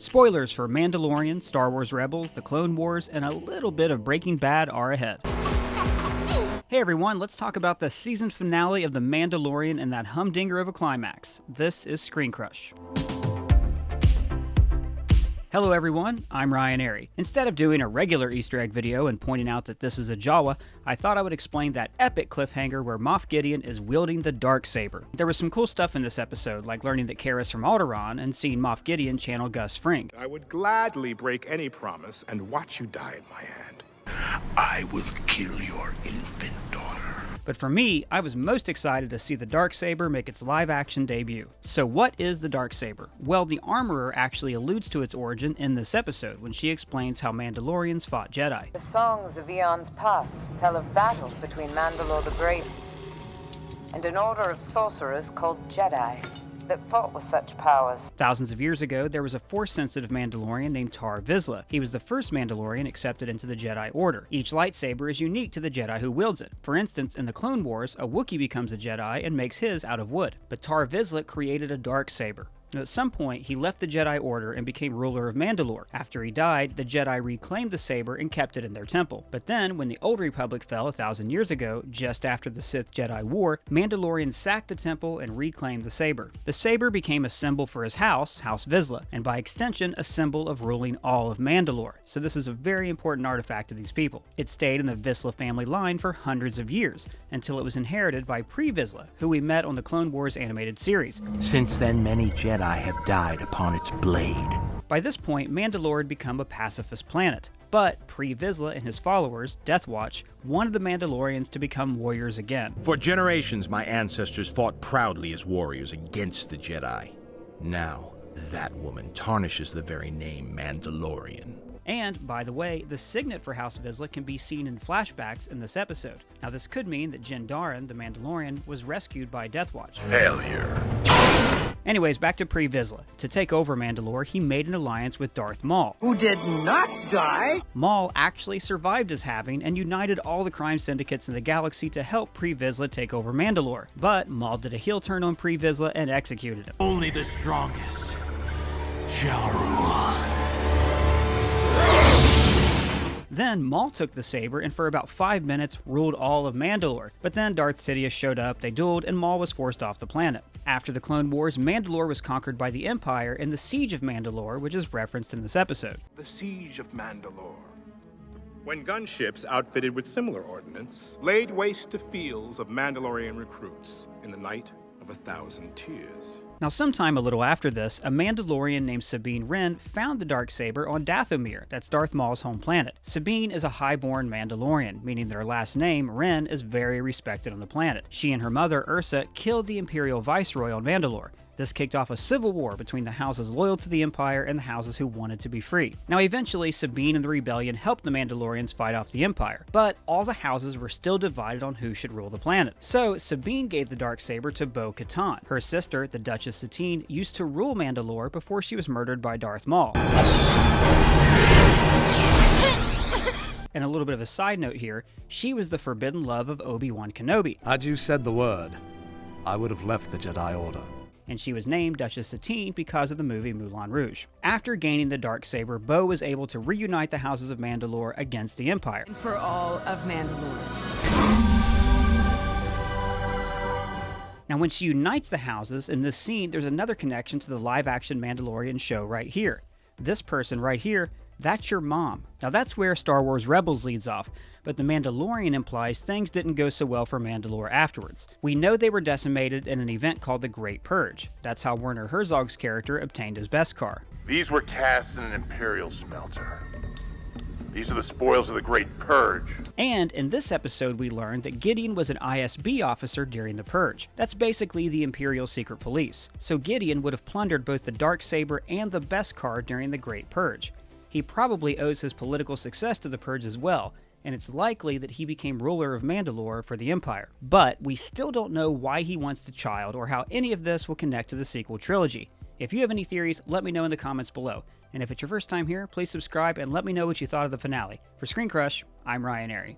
Spoilers for Mandalorian, Star Wars Rebels, The Clone Wars, and a little bit of Breaking Bad are ahead. Hey everyone, let's talk about the season finale of The Mandalorian and that humdinger of a climax. This is ScreenCrush. Hello everyone, I'm Ryan Airy. Instead of doing a regular Easter egg video and pointing out that this is a Jawa, I thought I would explain that epic cliffhanger where Moff Gideon is wielding the Darksaber. There was some cool stuff in this episode, like learning that Kara's from Alderaan and seeing Moff Gideon channel Gus Fring. I would gladly break any promise and watch you die at my hand. I will kill your infant daughter. But for me, I was most excited to see the Darksaber make its live-action debut. So what is the Darksaber? Well, the Armorer actually alludes to its origin in this episode when she explains how Mandalorians fought Jedi. The songs of eons past tell of battles between Mandalore the Great and an order of sorcerers called Jedi that fought with such powers. Thousands of years ago, there was a Force-sensitive Mandalorian named Tar Vizsla. He was the first Mandalorian accepted into the Jedi Order. Each lightsaber is unique to the Jedi who wields it. For instance, in the Clone Wars, a Wookiee becomes a Jedi and makes his out of wood. But Tar Vizsla created a Darksaber. At some point, he left the Jedi Order and became ruler of Mandalore. After he died, the Jedi reclaimed the saber and kept it in their temple. But then, when the Old Republic fell 1,000 years ago, just after the Sith-Jedi War, Mandalorians sacked the temple and reclaimed the saber. The saber became a symbol for his house, House Vizsla, and by extension, a symbol of ruling all of Mandalore. So this is a very important artifact to these people. It stayed in the Vizsla family line for hundreds of years, until it was inherited by Pre-Vizsla, who we met on the Clone Wars animated series. Since then, many Jedi have died upon its blade. By this point, Mandalore had become a pacifist planet, but Pre-Vizsla and his followers, Death Watch, wanted the Mandalorians to become warriors again. For generations, my ancestors fought proudly as warriors against the Jedi. Now, that woman tarnishes the very name Mandalorian. And, by the way, the signet for House Vizsla can be seen in flashbacks in this episode. Now this could mean that Din Djarin, the Mandalorian, was rescued by Death Watch. Failure. Anyways, back to Pre-Vizsla. To take over Mandalore, he made an alliance with Darth Maul. Who did not die? Maul actually survived his halving and united all the crime syndicates in the galaxy to help Pre-Vizsla take over Mandalore. But Maul did a heel turn on Pre-Vizsla and executed him. Only the strongest shall rule. Then Maul took the saber and for about 5 minutes ruled all of Mandalore. But then Darth Sidious showed up, they dueled, and Maul was forced off the planet. After the Clone Wars, Mandalore was conquered by the Empire in the Siege of Mandalore, which is referenced in this episode. The Siege of Mandalore. When gunships outfitted with similar ordnance laid waste to fields of Mandalorian recruits in the night of 1,000 tears. Now sometime a little after this, a Mandalorian named Sabine Wren found the Darksaber on Dathomir, that's Darth Maul's home planet. Sabine is a highborn Mandalorian, meaning their last name, Wren, is very respected on the planet. She and her mother, Ursa, killed the Imperial Viceroy on Mandalore. This kicked off a civil war between the houses loyal to the Empire and the houses who wanted to be free. Now eventually, Sabine and the rebellion helped the Mandalorians fight off the Empire, but all the houses were still divided on who should rule the planet. So Sabine gave the Darksaber to Bo-Katan. Her sister, the Duchess Satine, used to rule Mandalore before she was murdered by Darth Maul. And a little bit of a side note here, she was the forbidden love of Obi-Wan Kenobi. Had you said the word, I would have left the Jedi Order. And she was named Duchess Satine because of the movie Moulin Rouge. After gaining the Darksaber, Bo was able to reunite the houses of Mandalore against the Empire. For all of Mandalore. Now when she unites the houses, in this scene there's another connection to the live-action Mandalorian show right here. This person right here, that's your mom. Now that's where Star Wars Rebels leads off, but The Mandalorian implies things didn't go so well for Mandalore afterwards. We know they were decimated in an event called the Great Purge. That's how Werner Herzog's character obtained his Beskar. These were cast in an Imperial smelter. These are the spoils of the Great Purge. And in this episode we learned that Gideon was an ISB officer during the Purge. That's basically the Imperial Secret Police. So Gideon would have plundered both the Darksaber and the Beskar during the Great Purge. He probably owes his political success to the Purge as well, and it's likely that he became ruler of Mandalore for the Empire. But we still don't know why he wants the child or how any of this will connect to the sequel trilogy. If you have any theories, let me know in the comments below. And if it's your first time here, please subscribe and let me know what you thought of the finale. For ScreenCrush, I'm Ryan Airy.